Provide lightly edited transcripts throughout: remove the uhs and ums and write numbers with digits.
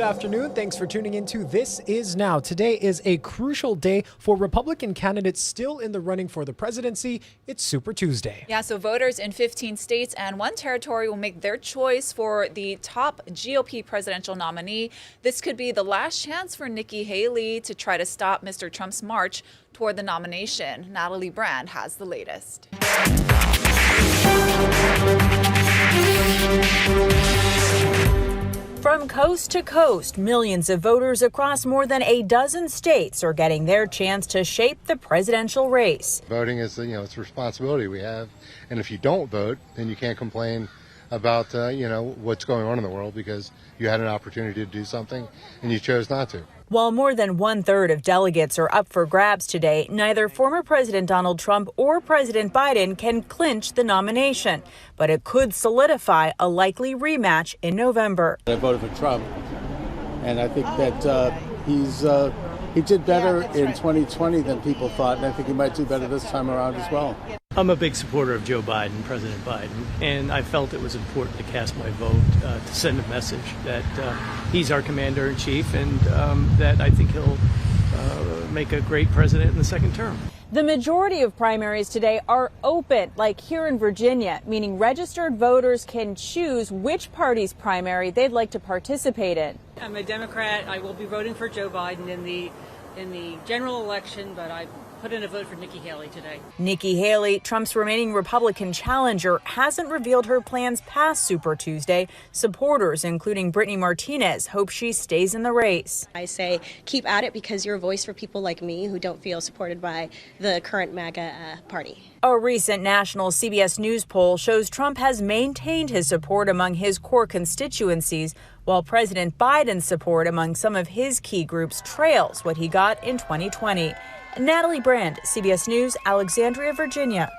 afternoon. Thanks for tuning into This Is Now. Today is a crucial day for Republican candidates still in the running for the presidency. It's Super Tuesday. Yeah, so voters in 15 states and one territory will make their choice for the top GOP presidential nominee. This could be the last chance for Nikki Haley to try to stop Mr. Trump's march toward the nomination. Natalie Brand has the latest. From coast to coast, millions of voters across more than a dozen states are getting their chance to shape the presidential race. Voting is, it's a responsibility we have. And if you don't vote, then you can't complain about, what's going on in the world because you had an opportunity to do something and you chose not to. While more than 1/3 of delegates are up for grabs today, neither former President Donald Trump or President Biden can clinch the nomination. But it could solidify a likely rematch in November. I voted for Trump, and I think that he did better in 2020 than people thought, and I think he might do better this time around as well. I'm a big supporter of Joe Biden, President Biden, and I felt it was important to cast my vote to send a message that he's our commander-in-chief and that I think he'll make a great president in the second term. The majority of primaries today are open, like here in Virginia, meaning registered voters can choose which party's primary they'd like to participate in. I'm a Democrat. I will be voting for Joe Biden in the general election, but I put in a vote for Nikki Haley today. Nikki Haley, Trump's remaining Republican challenger, hasn't revealed her plans past Super Tuesday. Supporters, including Brittany Martinez, hope she stays in the race. I say keep at it because you're a voice for people like me who don't feel supported by the current MAGA party. A recent national CBS News poll shows Trump has maintained his support among his core constituencies, while President Biden's support among some of his key groups trails what he got in 2020. Natalie Brand, CBS News, Alexandria, Virginia.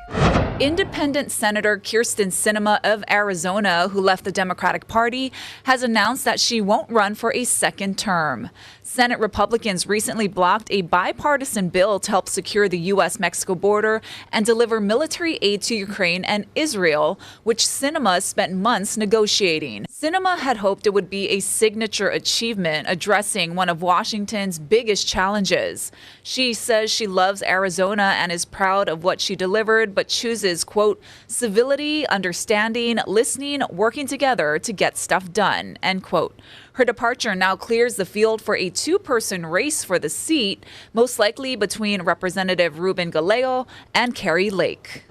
Independent Senator Kyrsten Sinema of Arizona, who left the Democratic Party, has announced that she won't run for a second term. Senate Republicans recently blocked a bipartisan bill to help secure the U.S.-Mexico border and deliver military aid to Ukraine and Israel, which Sinema spent months negotiating. Sinema had hoped it would be a signature achievement addressing one of Washington's biggest challenges. She says she loves Arizona and is proud of what she delivered, but chooses, quote, civility, understanding, listening, working together to get stuff done, end quote. Her departure now clears the field for a two-person race for the seat, most likely between Representative Ruben Gallego and Carrie Lake.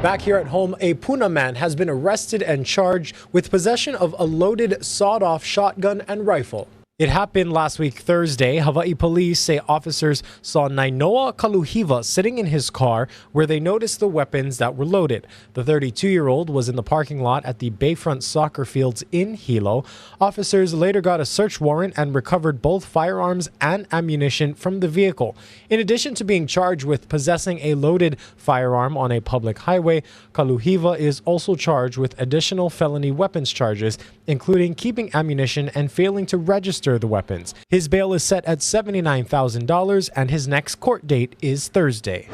Back here at home, a Puna man has been arrested and charged with possession of a loaded sawed-off shotgun and rifle. It happened last week Thursday. Hawaii police say officers saw Nainoa Kaluhiva sitting in his car where they noticed the weapons that were loaded. The 32-year-old was in the parking lot at the Bayfront soccer fields in Hilo. Officers later got a search warrant and recovered both firearms and ammunition from the vehicle. In addition to being charged with possessing a loaded firearm on a public highway, Kaluhiva is also charged with additional felony weapons charges, including keeping ammunition and failing to register the weapons. His bail is set at $79,000 and his next court date is Thursday.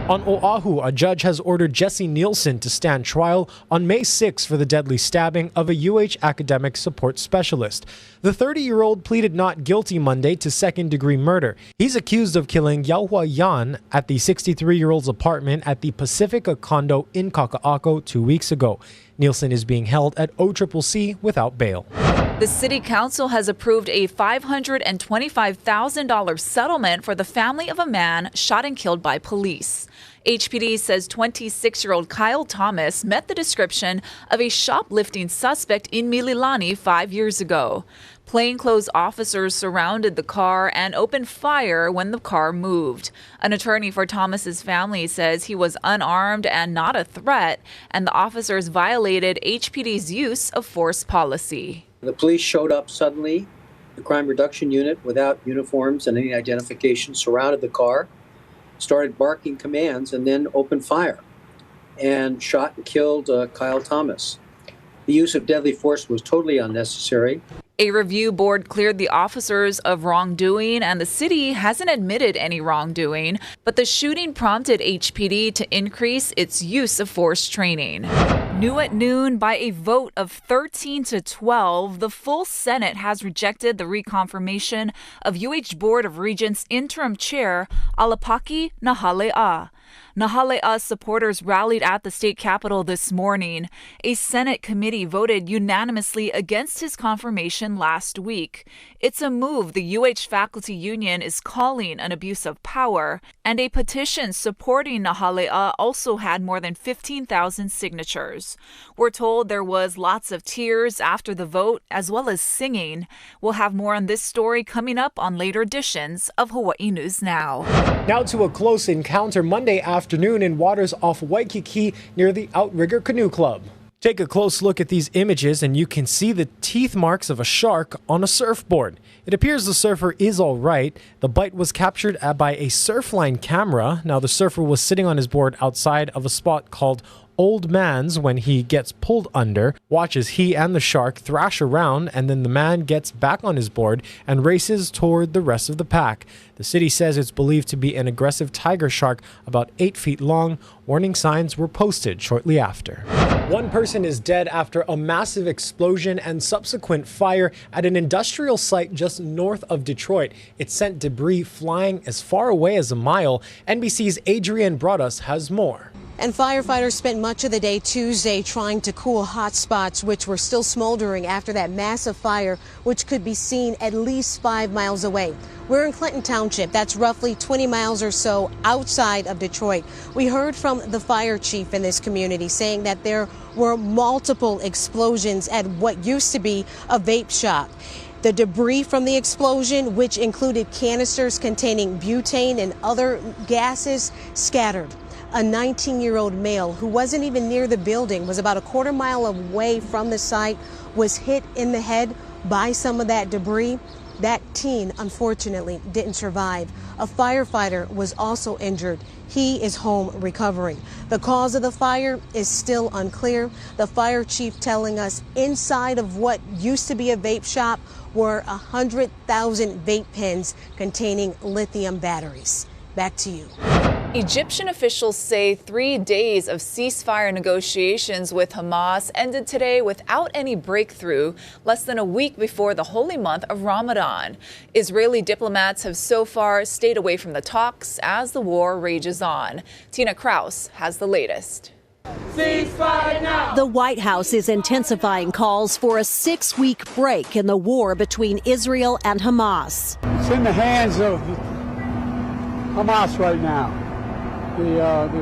On Oahu, a judge has ordered Jesse Nielsen to stand trial on May 6 for the deadly stabbing of a UH academic support specialist. The 30-year-old pleaded not guilty Monday to second-degree murder. He's accused of killing Yaohua Yan at the 63-year-old's apartment at the Pacifica condo in Kaka'ako 2 weeks ago. Nielsen is being held at OCCC without bail. The City Council has approved a $525,000 settlement for the family of a man shot and killed by police. HPD says 26-year-old Kyle Thomas met the description of a shoplifting suspect in Mililani 5 years ago. Plainclothes officers surrounded the car and opened fire when the car moved. An attorney for Thomas's family says he was unarmed and not a threat, and the officers violated HPD's use of force policy. The police showed up suddenly. The crime reduction unit, without uniforms and any identification, surrounded the car, started barking commands, and then opened fire and shot and killed Kyle Thomas. The use of deadly force was totally unnecessary. A review board cleared the officers of wrongdoing, and the city hasn't admitted any wrongdoing, but the shooting prompted HPD to increase its use of force training. New at noon, by a vote of 13 to 12, the full Senate has rejected the reconfirmation of UH Board of Regents interim chair Alapaki Nahale'a. Nahale'a's supporters rallied at the state capitol this morning. A Senate committee voted unanimously against his confirmation last week. It's a move the UH Faculty Union is calling an abuse of power, and a petition supporting Nahale'a also had more than 15,000 signatures. We're told there was lots of tears after the vote, as well as singing. We'll have more on this story coming up on later editions of Hawaii News Now. Now to a close encounter Monday afternoon in waters off Waikiki near the Outrigger Canoe Club. Take a close look at these images and you can see the teeth marks of a shark on a surfboard. It appears the surfer is all right. The bite was captured by a Surfline camera. Now the surfer was sitting on his board outside of a spot called Old Man's when he gets pulled under, watches he and the shark thrash around, and then the man gets back on his board and races toward the rest of the pack. The city says it's believed to be an aggressive tiger shark about 8 feet long. Warning signs were posted shortly after. One person is dead after a massive explosion and subsequent fire at an industrial site just north of Detroit. It sent debris flying as far away as a mile. NBC's Adrienne Broaddus has more. And firefighters spent much of the day Tuesday trying to cool hot spots, which were still smoldering after that massive fire, which could be seen at least 5 miles away. We're in Clinton Township. That's roughly 20 miles or so outside of Detroit. We heard from the fire chief in this community saying that there were multiple explosions at what used to be a vape shop. The debris from the explosion, which included canisters containing butane and other gases, scattered. A 19-year-old male who wasn't even near the building, was about a quarter mile away from the site, was hit in the head by some of that debris. That teen, unfortunately, didn't survive. A firefighter was also injured. He is home recovering. The cause of the fire is still unclear. The fire chief telling us inside of what used to be a vape shop were 100,000 vape pens containing lithium batteries. Back to you. Egyptian officials say 3 days of ceasefire negotiations with Hamas ended today without any breakthrough, less than a week before the holy month of Ramadan. Israeli diplomats have so far stayed away from the talks as the war rages on. Tina Kraus has the latest. Ceasefire now. The White House is intensifying calls for a 6-week break in the war between Israel and Hamas. It's in the hands of Hamas right now. The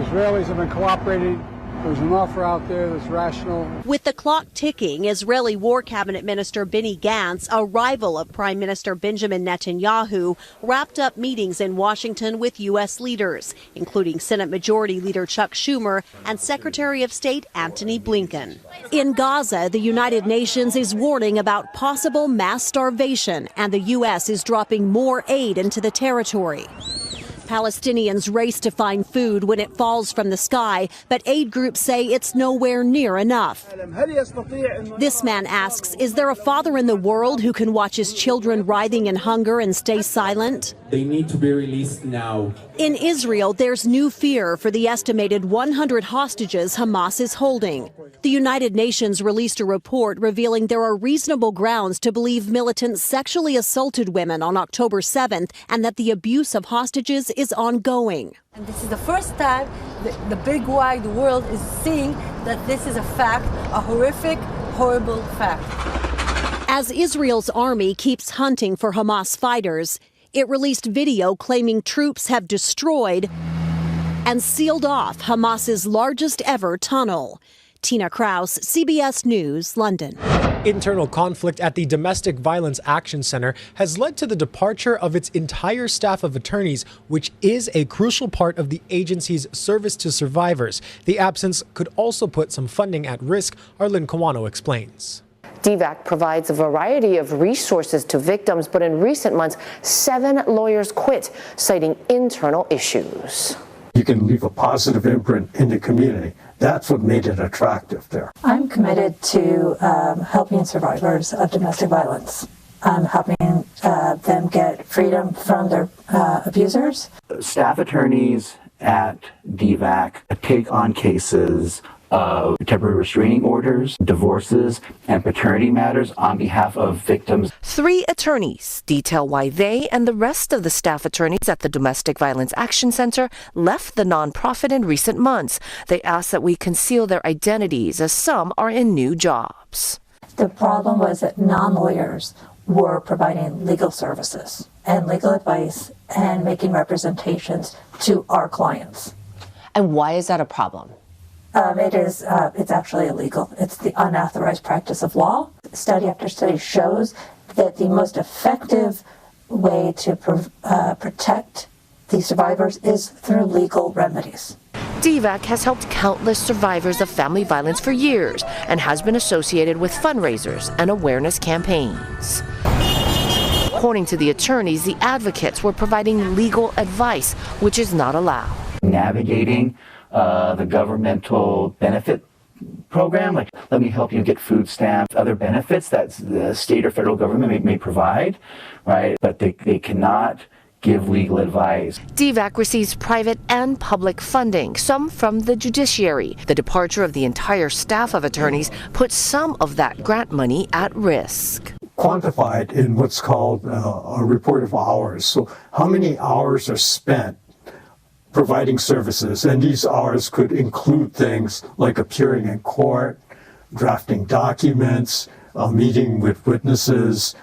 Israelis have been cooperating. There's an offer out there that's rational. With the clock ticking, Israeli War Cabinet Minister Benny Gantz, a rival of Prime Minister Benjamin Netanyahu, wrapped up meetings in Washington with U.S. leaders, including Senate Majority Leader Chuck Schumer and Secretary of State Antony Blinken. In Gaza, the United Nations is warning about possible mass starvation, and the U.S. is dropping more aid into the territory. Palestinians race to find food when it falls from the sky, but aid groups say it's nowhere near enough. This man asks, is there a father in the world who can watch his children writhing in hunger and stay silent? They need to be released now. In Israel, there's new fear for the estimated 100 hostages Hamas is holding. The United Nations released a report revealing there are reasonable grounds to believe militants sexually assaulted women on October 7th and that the abuse of hostages is ongoing. And this is the first time the big wide world is seeing that this is a fact, a horrific, horrible fact. As Israel's army keeps hunting for Hamas fighters, it released video claiming troops have destroyed and sealed off Hamas's largest ever tunnel. Tina Kraus, CBS News, London. Internal conflict at the Domestic Violence Action Center has led to the departure of its entire staff of attorneys, which is a crucial part of the agency's service to survivors. The absence could also put some funding at risk. Arlene Kawano explains. DVAC provides a variety of resources to victims, but in recent months, 7 lawyers quit, citing internal issues. You can leave a positive imprint in the community. That's what made it attractive there. I'm committed to helping survivors of domestic violence. I'm helping them get freedom from their abusers. Staff attorneys at DVAC take on cases temporary restraining orders, divorces, and paternity matters on behalf of victims. 3 attorneys detail why they and the rest of the staff attorneys at the Domestic Violence Action Center left the nonprofit in recent months. They ask that we conceal their identities as some are in new jobs. The problem was that non-lawyers were providing legal services and legal advice and making representations to our clients. And why is that a problem? It's actually illegal. It's the unauthorized practice of law. Study after study shows that the most effective way to protect the survivors is through legal remedies. DVAC has helped countless survivors of family violence for years and has been associated with fundraisers and awareness campaigns. According to the attorneys, the advocates were providing legal advice, which is not allowed. Navigating the governmental benefit program, like let me help you get food stamps, other benefits that the state or federal government may provide, right? But they cannot give legal advice. DVAC receives private and public funding, some from the judiciary. The departure of the entire staff of attorneys puts some of that grant money at risk. Quantified in what's called a report of hours. So how many hours are spent providing services, and these hours could include things like appearing in court, drafting documents, meeting with witnesses,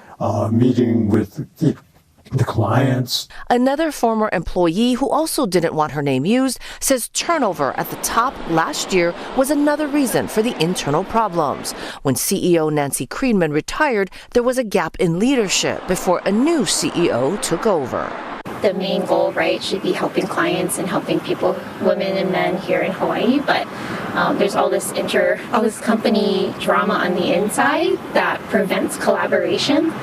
meeting with the clients. Another former employee who also didn't want her name used says turnover at the top last year was another reason for the internal problems. When CEO Nancy Creedman retired, there was a gap in leadership before a new CEO took over. The main goal, right, should be helping clients and helping people, women and men here in Hawaii, but there's all this company drama on the inside that prevents collaboration.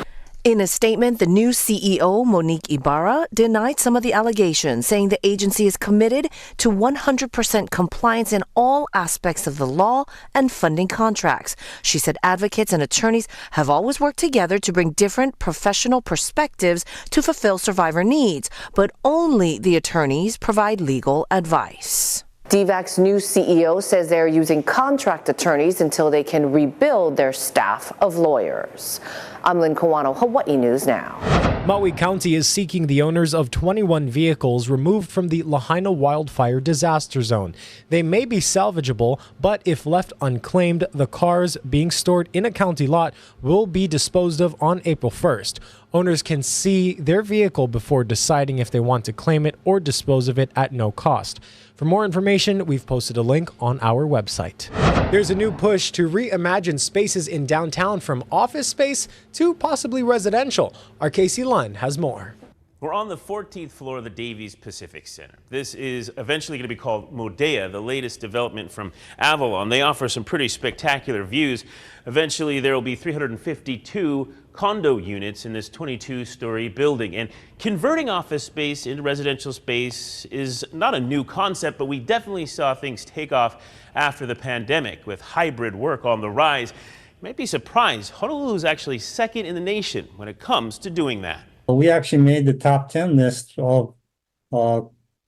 In a statement, the new CEO, Monique Ibarra, denied some of the allegations, saying the agency is committed to 100% compliance in all aspects of the law and funding contracts. She said advocates and attorneys have always worked together to bring different professional perspectives to fulfill survivor needs, but only the attorneys provide legal advice. DVAC's new CEO says they're using contract attorneys until they can rebuild their staff of lawyers. I'm Lynn Kawano, Hawaii News Now. Maui County is seeking the owners of 21 vehicles removed from the Lahaina wildfire disaster zone. They may be salvageable, but if left unclaimed, the cars being stored in a county lot will be disposed of on April 1st. Owners can see their vehicle before deciding if they want to claim it or dispose of it at no cost. For more information, we've posted a link on our website. There's a new push to reimagine spaces in downtown from office space to possibly residential. Our Casey Lunn has more. We're on the 14th floor of the Davies Pacific Center. This is eventually going to be called Moda, the latest development from Avalon. They offer some pretty spectacular views. Eventually, there will be 352 condo units in this 22-story building. And converting office space into residential space is not a new concept, but we definitely saw things take off after the pandemic with hybrid work on the rise. You might be surprised, Honolulu is actually second in the nation when it comes to doing that. We actually made the top 10 list of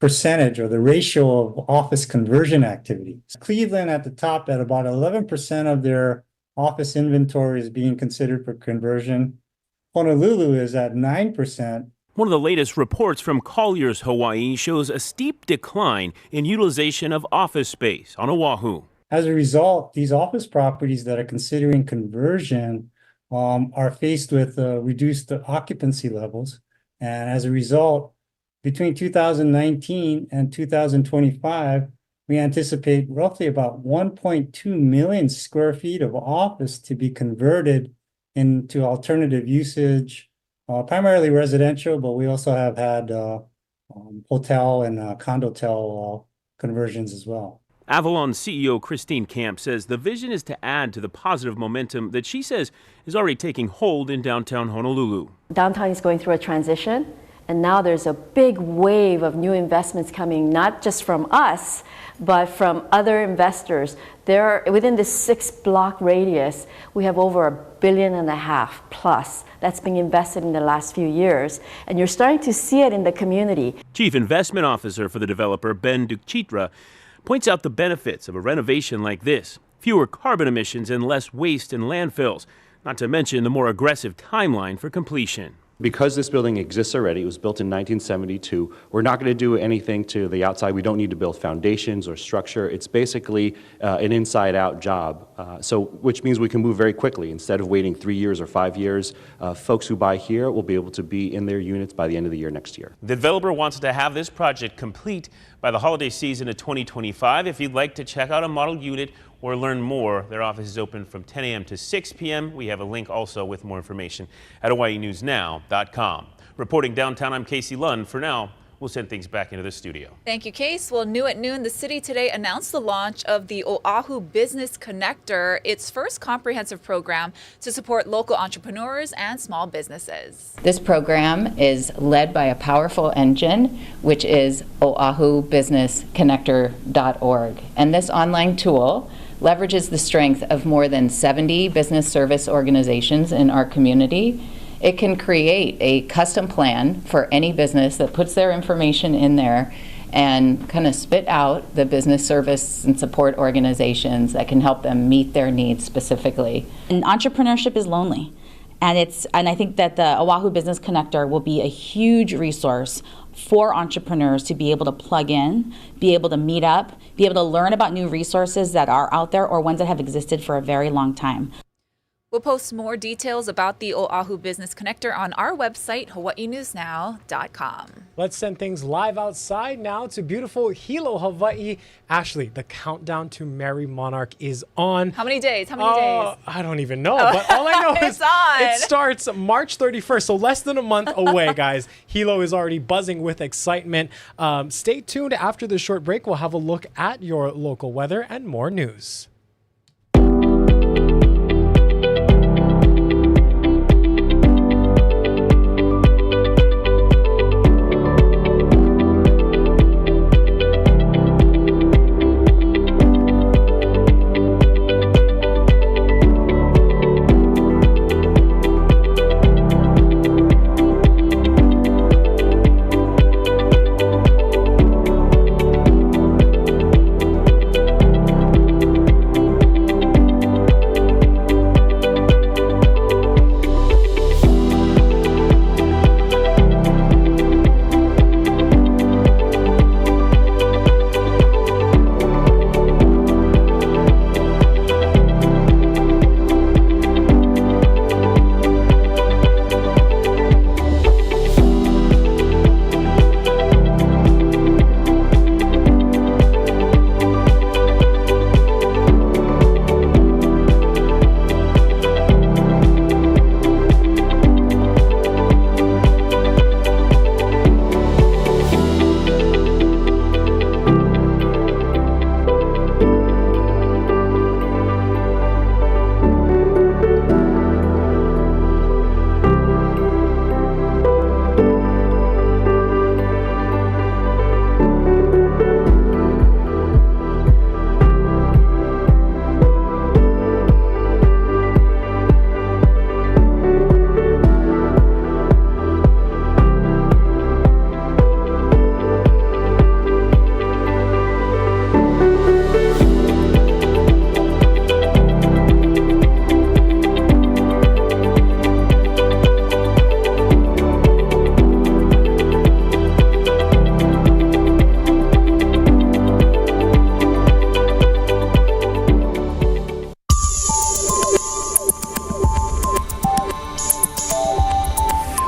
percentage or the ratio of office conversion activity. Cleveland at the top at about 11% of their office inventory is being considered for conversion. Honolulu is at 9%. One of the latest reports from Colliers, Hawaii shows a steep decline in utilization of office space on Oahu. As a result, these office properties that are considering conversion are faced with reduced occupancy levels. And as a result, between 2019 and 2025, we anticipate roughly about 1.2 million square feet of office to be converted into alternative usage, primarily residential, but we also have had hotel and condotel conversions as well. Avalon CEO Christine Camp says the vision is to add to the positive momentum that she says is already taking hold in downtown Honolulu. Downtown is going through a transition, and now there's a big wave of new investments coming, not just from us, but from other investors. Within this 6-block radius, we have over $1.5 billion plus that's being invested in the last few years, and you're starting to see it in the community. Chief Investment Officer for the developer, Ben Dukchitra, points out the benefits of a renovation like this: fewer carbon emissions and less waste in landfills, not to mention the more aggressive timeline for completion. Because this building exists already, it was built in 1972, we're not going to do anything to the outside. We don't need to build foundations or structure. It's basically an inside-out job, which means we can move very quickly. Instead of waiting 3 years or 5 years, folks who buy here will be able to be in their units by the end of the year next year. The developer wants to have this project complete by the holiday season of 2025. If you'd like to check out a model unit or learn more, their office is open from 10 a.m. to 6 p.m. We have a link also with more information at HawaiiNewsNow.com. Reporting downtown, I'm Casey Lund. For now, we'll send things back into the studio. Thank you, Case. Well, new at noon, the city today announced the launch of the Oahu Business Connector, its first comprehensive program to support local entrepreneurs and small businesses. This program is led by a powerful engine, which is oahubusinessconnector.org. And this online tool leverages the strength of more than 70 business service organizations in our community. It can create a custom plan for any business that puts their information in there and kind of spit out the business service and support organizations that can help them meet their needs specifically. And entrepreneurship is lonely. And I think that the Oahu Business Connector will be a huge resource for entrepreneurs to be able to plug in, be able to meet up, be able to learn about new resources that are out there or ones that have existed for a very long time. We'll post more details about the Oahu Business Connector on our website, HawaiiNewsNow.com. Let's send things live outside now to beautiful Hilo, Hawaii. Ashley, the countdown to marry Monarch is on. How many days? How many days? I don't even know, but all I know is it starts March 31st, so less than a month away, guys. Hilo is already buzzing with excitement. Stay tuned. After the short break, we'll have a look at your local weather and more news.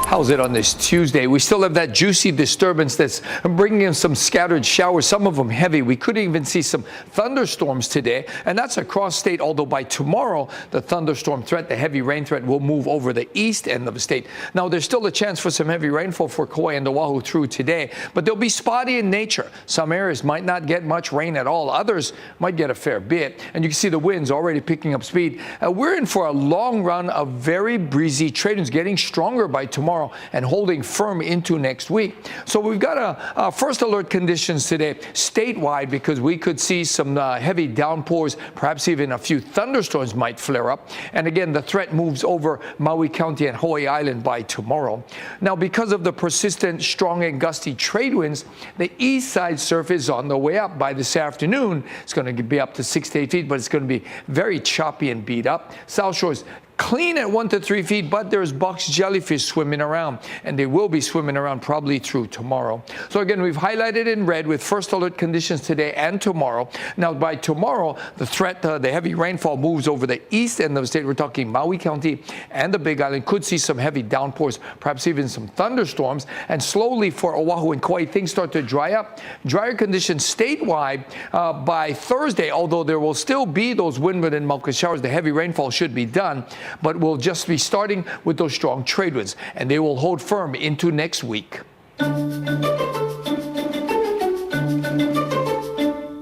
How's it on this Tuesday? We still have that juicy disturbance that's bringing in some scattered showers, some of them heavy. We could even see some thunderstorms today, and that's across state, although by tomorrow, the thunderstorm threat, the heavy rain threat, will move over the east end of the state. Now, there's still a chance for some heavy rainfall for Kauai and Oahu through today, but they'll be spotty in nature. Some areas might not get much rain at all. Others might get a fair bit, and you can see the winds already picking up speed. We're in for a long run of very breezy trade winds, getting stronger by tomorrow. tomorrow and holding firm into next week. So we've got a first alert conditions today statewide because we could see some heavy downpours, perhaps even a few thunderstorms might flare up. And again, the threat moves over Maui County and Hawaii Island by tomorrow. Now, because of the persistent strong and gusty trade winds, the east side surface is on the way up. By this afternoon, it's going to be up to 6 to 8 feet, but it's going to be very choppy and beat up. South Shore's clean at 1 to 3 feet, but there's box jellyfish swimming around, and they will be swimming around probably through tomorrow. So again, we've highlighted in red with first alert conditions today and tomorrow. Now, by tomorrow, the threat, the heavy rainfall moves over the east end of the state. We're talking Maui County and the Big Island. Could see some heavy downpours, perhaps even some thunderstorms. And slowly for Oahu and Kauai, things start to dry up. Drier conditions statewide by Thursday, although there will still be those windward and Mauka showers. The heavy rainfall should be done, but we'll just be starting with those strong trade winds, and they will hold firm into next week.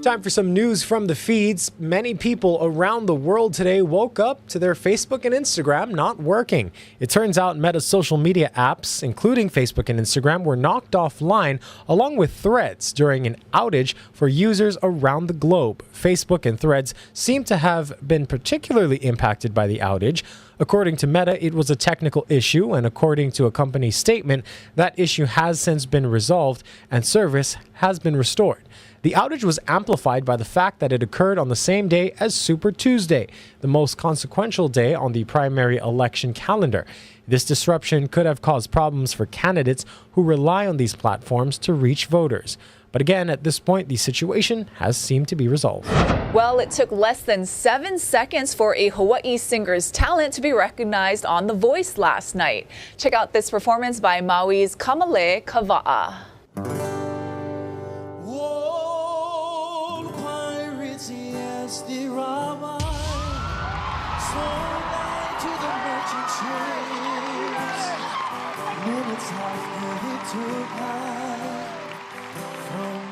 Time for some news from the feeds. Many people around the world today woke up to their Facebook and Instagram not working. It turns out Meta's social media apps, including Facebook and Instagram, were knocked offline along with Threads during an outage for users around the globe. Facebook and Threads seem to have been particularly impacted by the outage. According to Meta, it was a technical issue, and according to a company statement, that issue has since been resolved and service has been restored. The outage was amplified by the fact that it occurred on the same day as Super Tuesday, the most consequential day on the primary election calendar. This disruption could have caused problems for candidates who rely on these platforms to reach voters. But again, at this point, the situation has seemed to be resolved. Well, it took less than 7 seconds for a Hawaii singer's talent to be recognized on The Voice last night. Check out this performance by Maui's Kamale Kawa'a.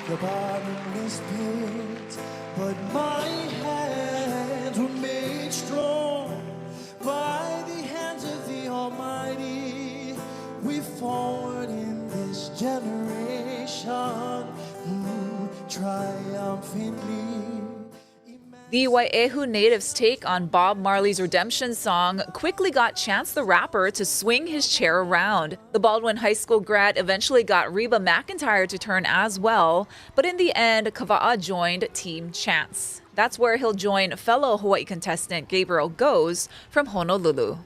The bottomless pit, but my hands were made strong by the hands of the Almighty. We forward in this generation triumphantly. The Oahu natives' take on Bob Marley's Redemption song quickly got Chance the Rapper to swing his chair around. The Baldwin High School grad eventually got Reba McEntire to turn as well, but in the end, Kawa'a joined Team Chance. That's where he'll join fellow Hawaii contestant Gabriel Goes from Honolulu.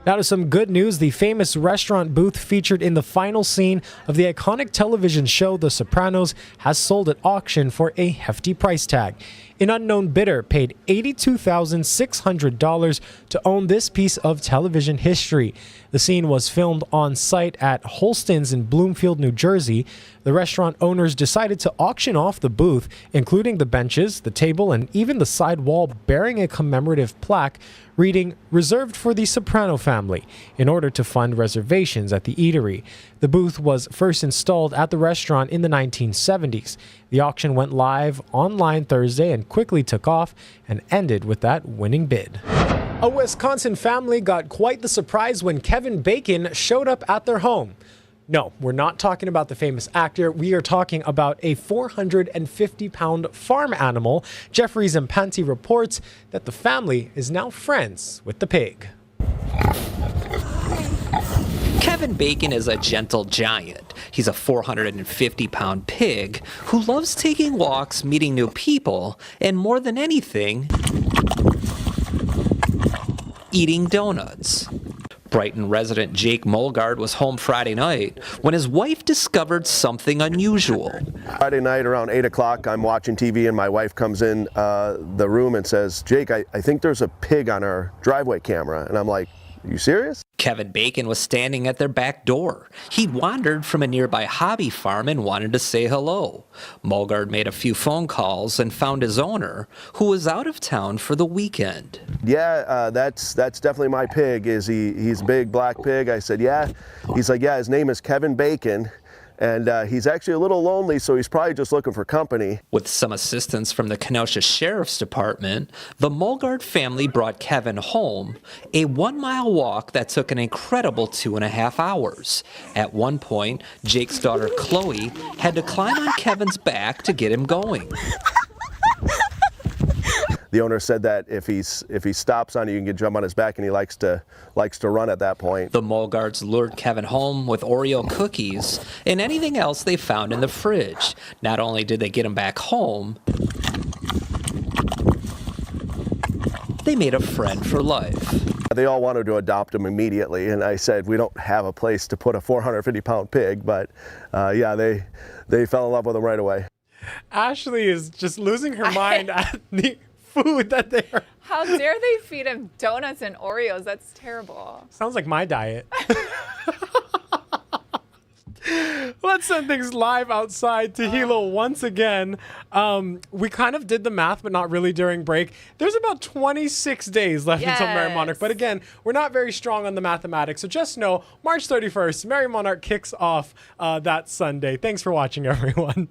Now to some good news. The famous restaurant booth featured in the final scene of the iconic television show The Sopranos has sold at auction for a hefty price tag. An unknown bidder paid $82,600 to own this piece of television history. The scene was filmed on site at Holston's in Bloomfield, New Jersey. The restaurant owners decided to auction off the booth, including the benches, the table, and even the side wall bearing a commemorative plaque reading, "Reserved for the Soprano family," in order to fund reservations at the eatery. The booth was first installed at the restaurant in the 1970s. The auction went live online Thursday and quickly took off and ended with that winning bid. A Wisconsin family got quite the surprise when Kevin Bacon showed up at their home. No, we're not talking about the famous actor. We are talking about a 450-pound farm animal. Jeffrey Zampanti reports that the family is now friends with the pig. Kevin Bacon is a gentle giant. He's a 450-pound pig who loves taking walks, meeting new people, and more than anything, eating donuts. Brighton resident Jake Mulgard was home Friday night when his wife discovered something unusual. Friday night around 8 o'clock, I'm watching TV and my wife comes in the room and says, "Jake, I think there's a pig on our driveway camera." And I'm like, "Are you serious?" Kevin Bacon was standing at their back door. He'd wandered from a nearby hobby farm and wanted to say hello. Mulgard made a few phone calls and found his owner, who was out of town for the weekend. "Yeah, that's definitely my pig. He's a big black pig?" I said, "Yeah." He's like, "Yeah, his name is Kevin Bacon, and he's actually a little lonely, so he's probably just looking for company. With some assistance from the Kenosha Sheriff's Department, the Mulgard family brought Kevin home, a 1-mile walk that took an incredible 2.5 hours. At one point, Jake's daughter Chloe had to climb on Kevin's back to get him going. The owner said that if he stops on you can jump on his back, and he likes to run at that point. The Mulgards lured Kevin home with Oreo cookies and anything else they found in the fridge. Not only did they get him back home, they made a friend for life. They all wanted to adopt him immediately, and I said, we don't have a place to put a 450-pound pig, but yeah, they fell in love with him right away. Ashley is just losing her mind at the food that they are. How dare they feed him donuts and Oreos? That's terrible. Sounds like my diet. Let's send things live outside to Hilo once again. We kind of did the math, but not really during break. There's about 26 days left until Merry Monarch. But again, we're not very strong on the mathematics. So just know, March 31st, Merry Monarch kicks off that Sunday. Thanks for watching, everyone.